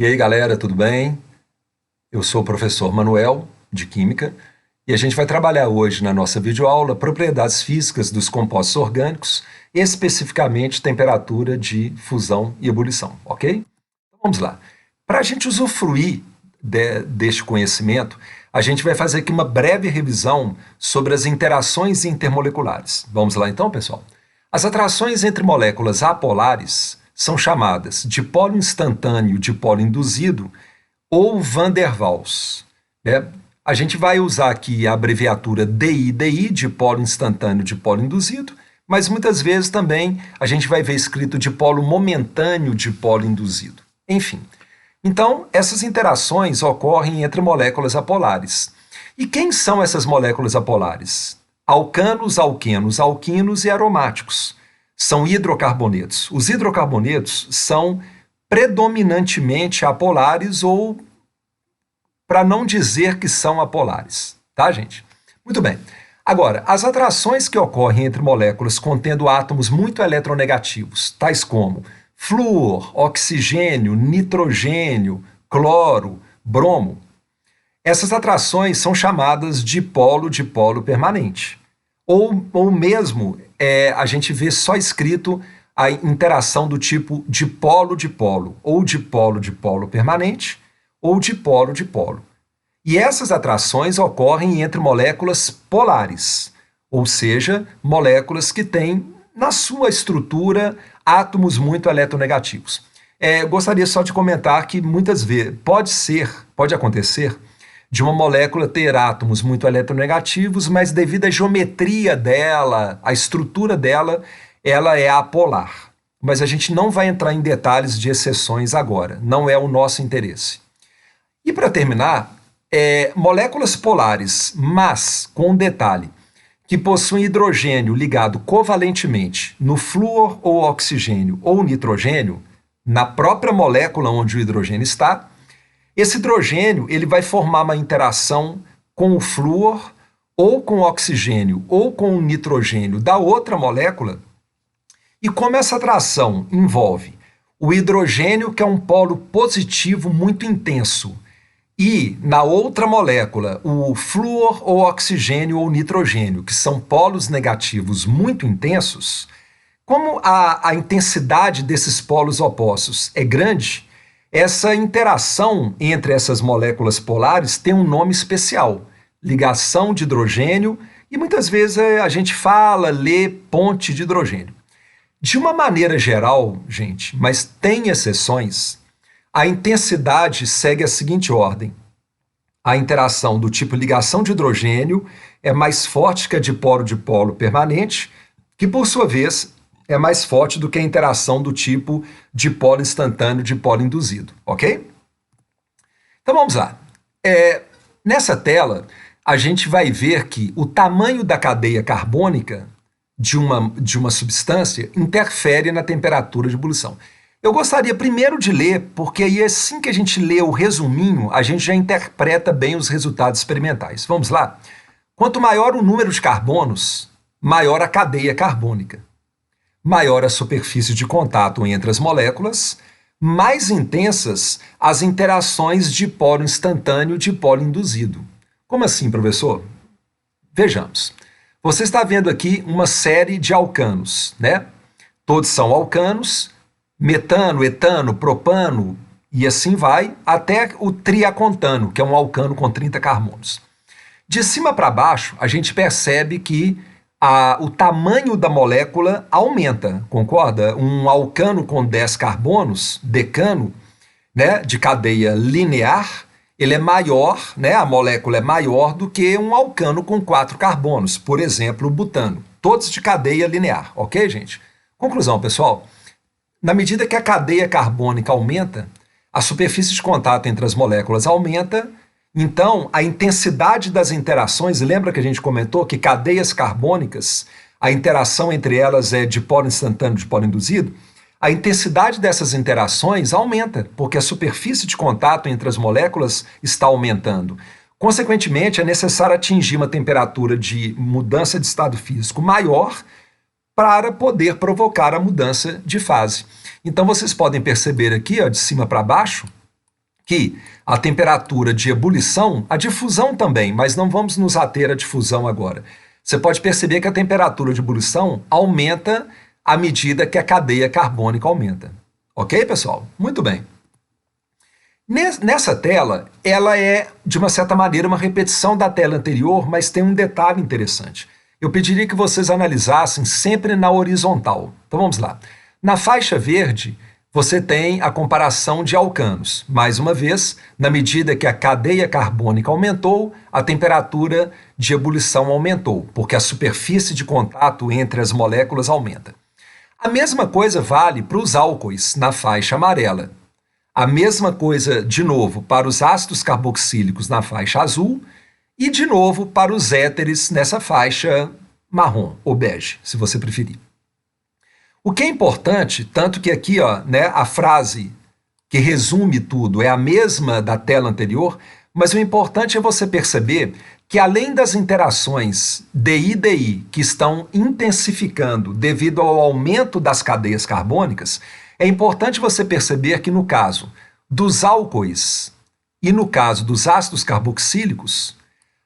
E aí, galera, tudo bem? Eu sou o professor Manuel, de Química, e a gente vai trabalhar hoje na nossa videoaula propriedades físicas dos compostos orgânicos, especificamente temperatura de fusão e ebulição, ok? Então, vamos lá. Para a gente usufruir deste conhecimento, a gente vai fazer aqui uma breve revisão sobre as interações intermoleculares. Vamos lá então, pessoal? As atrações entre moléculas apolares são chamadas dipolo instantâneo, dipolo induzido ou van der Waals, né? A gente vai usar aqui a abreviatura DI, dipolo instantâneo, dipolo induzido, mas muitas vezes também a gente vai ver escrito dipolo momentâneo, dipolo induzido. Enfim, então essas interações ocorrem entre moléculas apolares. E quem são essas moléculas apolares? Alcanos, alquenos, alquinos e aromáticos. São hidrocarbonetos. Os hidrocarbonetos são predominantemente apolares ou, para não dizer que são apolares, tá, gente? Muito bem. Agora, as atrações que ocorrem entre moléculas contendo átomos muito eletronegativos, tais como flúor, oxigênio, nitrogênio, cloro, bromo, essas atrações são chamadas dipolo-dipolo permanente. Ou mesmo, a gente vê só escrito a interação do tipo dipolo-dipolo, ou dipolo-dipolo permanente, ou dipolo-dipolo. E essas atrações ocorrem entre moléculas polares, ou seja, moléculas que têm na sua estrutura átomos muito eletronegativos. Gostaria só de comentar que muitas vezes pode acontecer de uma molécula ter átomos muito eletronegativos, mas devido à geometria dela, à estrutura dela, ela é apolar. Mas a gente não vai entrar em detalhes de exceções agora, não é o nosso interesse. E para terminar, moléculas polares, mas com um detalhe, que possuem hidrogênio ligado covalentemente no flúor ou oxigênio ou nitrogênio, na própria molécula onde o hidrogênio está, esse hidrogênio ele vai formar uma interação com o flúor ou com o oxigênio ou com o nitrogênio da outra molécula. E como essa atração envolve o hidrogênio, que é um polo positivo muito intenso, e na outra molécula o flúor ou oxigênio ou nitrogênio, que são polos negativos muito intensos, como a intensidade desses polos opostos é grande, essa interação entre essas moléculas polares tem um nome especial, ligação de hidrogênio, e muitas vezes a gente lê ponte de hidrogênio. De uma maneira geral, gente, mas tem exceções, a intensidade segue a seguinte ordem. A interação do tipo ligação de hidrogênio é mais forte que a dipolo-dipolo permanente, que por sua vez é mais forte do que a interação do tipo dipolo instantâneo, dipolo induzido, ok? Então vamos lá. Nessa tela, a gente vai ver que o tamanho da cadeia carbônica de uma substância interfere na temperatura de ebulição. Eu gostaria primeiro de ler, porque aí assim que a gente lê o resuminho, a gente já interpreta bem os resultados experimentais. Vamos lá? Quanto maior o número de carbonos, maior a cadeia carbônica. Maior a superfície de contato entre as moléculas, mais intensas as interações dipolo instantâneo e dipolo induzido. Como assim, professor? Vejamos. Você está vendo aqui uma série de alcanos, né? Todos são alcanos, metano, etano, propano e assim vai, até o triacontano, que é um alcano com 30 carbonos. De cima para baixo, a gente percebe que o tamanho da molécula aumenta, concorda? Um alcano com 10 carbonos, decano, né, de cadeia linear, ele é maior, né, a molécula é maior do que um alcano com 4 carbonos, por exemplo, o butano. Todos de cadeia linear, ok, gente? Conclusão, pessoal. Na medida que a cadeia carbônica aumenta, a superfície de contato entre as moléculas aumenta, então a intensidade das interações, lembra que a gente comentou que cadeias carbônicas, a interação entre elas é dipolo instantâneo, dipolo induzido, a intensidade dessas interações aumenta, porque a superfície de contato entre as moléculas está aumentando. Consequentemente, é necessário atingir uma temperatura de mudança de estado físico maior para poder provocar a mudança de fase. Então vocês podem perceber aqui, ó, de cima para baixo, que a temperatura de ebulição, a difusão também, mas não vamos nos ater à difusão agora. Você pode perceber que a temperatura de ebulição aumenta à medida que a cadeia carbônica aumenta. Ok, pessoal? Muito bem. Nessa tela, ela é, de uma certa maneira, uma repetição da tela anterior, mas tem um detalhe interessante. Eu pediria que vocês analisassem sempre na horizontal. Então vamos lá. Na faixa verde, você tem a comparação de alcanos. Mais uma vez, na medida que a cadeia carbônica aumentou, a temperatura de ebulição aumentou, porque a superfície de contato entre as moléculas aumenta. A mesma coisa vale para os álcoois na faixa amarela. A mesma coisa, de novo, para os ácidos carboxílicos na faixa azul e, de novo, para os éteres nessa faixa marrom ou bege, se você preferir. O que é importante, tanto que aqui a frase que resume tudo é a mesma da tela anterior, mas o importante é você perceber que além das interações DI-DI que estão intensificando devido ao aumento das cadeias carbônicas, é importante você perceber que no caso dos álcoois e no caso dos ácidos carboxílicos,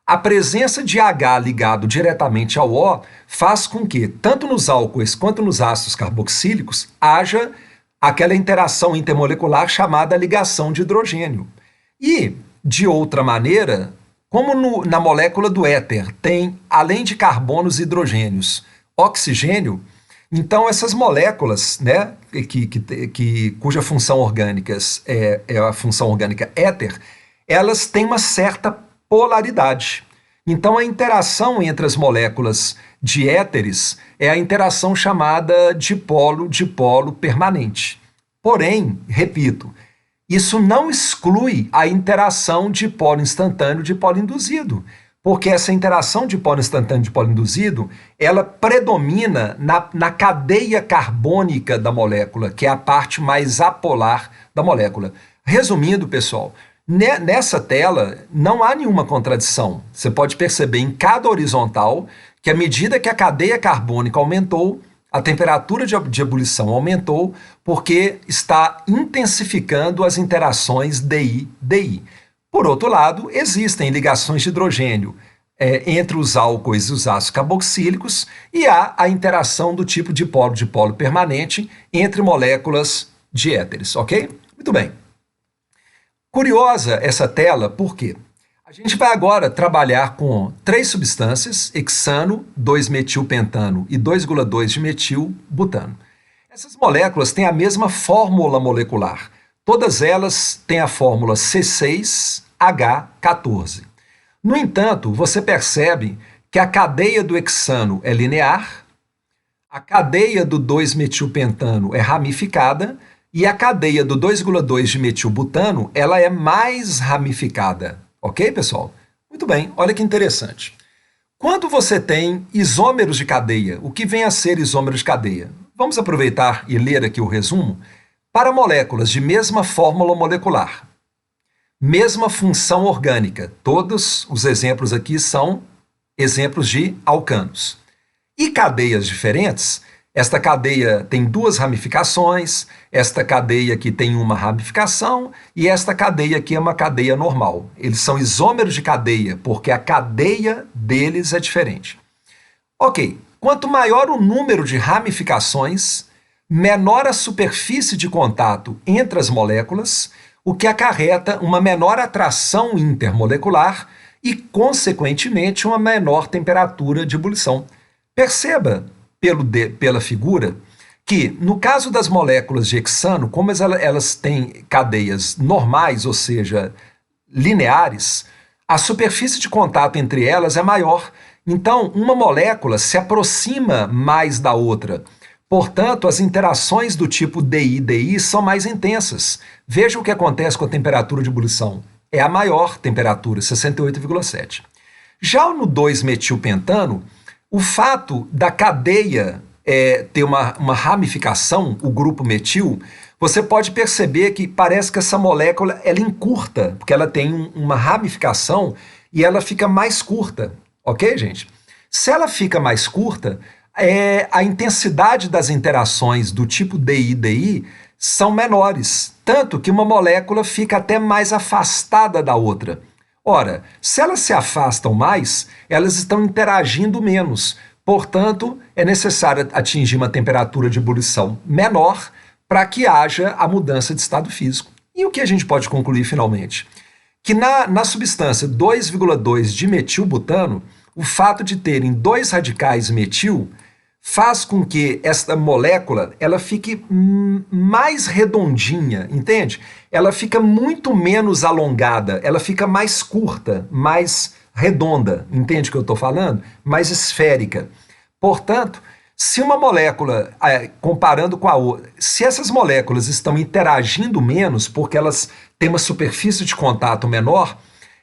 a presença de H ligado diretamente ao O faz com que, tanto nos álcoois quanto nos ácidos carboxílicos, haja aquela interação intermolecular chamada ligação de hidrogênio. E, de outra maneira, como na molécula do éter tem, além de carbonos e hidrogênios, oxigênio, então essas moléculas, cuja função orgânica é a função orgânica éter, elas têm uma certa polaridade. Então a interação entre as moléculas de éteres é a interação chamada dipolo-dipolo permanente. Porém, repito, isso não exclui a interação dipolo instantâneo-dipolo induzido, porque essa interação dipolo instantâneo-dipolo induzido, ela predomina na cadeia carbônica da molécula, que é a parte mais apolar da molécula. Resumindo, pessoal, nessa tela não há nenhuma contradição. Você pode perceber em cada horizontal que à medida que a cadeia carbônica aumentou, a temperatura de ebulição aumentou, porque está intensificando as interações DI-DI. Por outro lado, existem ligações de hidrogênio entre os álcoois e os ácidos carboxílicos e há a interação do tipo dipolo-dipolo permanente entre moléculas de éteres, ok? Muito bem. Curiosa essa tela, por quê? A gente vai agora trabalhar com 3 substâncias, hexano, 2-metilpentano e 2,2-dimetilbutano. Essas moléculas têm a mesma fórmula molecular. Todas elas têm a fórmula C6H14. No entanto, você percebe que a cadeia do hexano é linear, a cadeia do 2-metilpentano é ramificada e a cadeia do 2,2-dimetilbutano ela é mais ramificada. Ok, pessoal? Muito bem, olha que interessante. Quando você tem isômeros de cadeia, o que vem a ser isômero de cadeia? Vamos aproveitar e ler aqui o resumo. Para moléculas de mesma fórmula molecular, mesma função orgânica, todos os exemplos aqui são exemplos de alcanos. E cadeias diferentes, esta cadeia tem 2 ramificações, esta cadeia aqui tem uma ramificação e esta cadeia aqui é uma cadeia normal. Eles são isômeros de cadeia porque a cadeia deles é diferente. Ok, quanto maior o número de ramificações, menor a superfície de contato entre as moléculas, o que acarreta uma menor atração intermolecular e, consequentemente, uma menor temperatura de ebulição. Perceba, pela figura, que, no caso das moléculas de hexano, como elas têm cadeias normais, ou seja, lineares, a superfície de contato entre elas é maior. Então, uma molécula se aproxima mais da outra. Portanto, as interações do tipo DI-DI são mais intensas. Veja o que acontece com a temperatura de ebulição. É a maior temperatura, 68,7. Já no 2-metilpentano, o fato da cadeia ter uma ramificação, o grupo metil, você pode perceber que parece que essa molécula ela encurta, porque ela tem uma ramificação e ela fica mais curta. Ok, gente? Se ela fica mais curta, a intensidade das interações do tipo DI-DI são menores, tanto que uma molécula fica até mais afastada da outra. Ora, se elas se afastam mais, elas estão interagindo menos. Portanto, é necessário atingir uma temperatura de ebulição menor para que haja a mudança de estado físico. E o que a gente pode concluir finalmente? Que na substância 2,2 de metilbutano, o fato de terem dois radicais metil faz com que esta molécula ela fique mais redondinha, entende? Ela fica muito menos alongada, ela fica mais curta, mais redonda, entende o que eu estou falando? Mais esférica. Portanto, se uma molécula, comparando com a outra, se essas moléculas estão interagindo menos porque elas têm uma superfície de contato menor,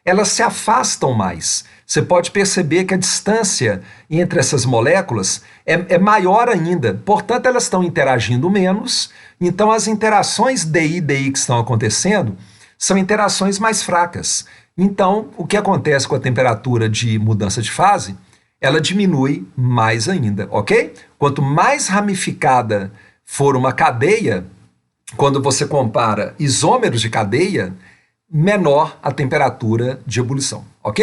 elas se afastam mais. Você pode perceber que a distância entre essas moléculas é maior ainda. Portanto, elas estão interagindo menos. Então, as interações DI-DI que estão acontecendo são interações mais fracas. Então, o que acontece com a temperatura de mudança de fase? Ela diminui mais ainda, ok? Quanto mais ramificada for uma cadeia, quando você compara isômeros de cadeia, menor a temperatura de ebulição, ok?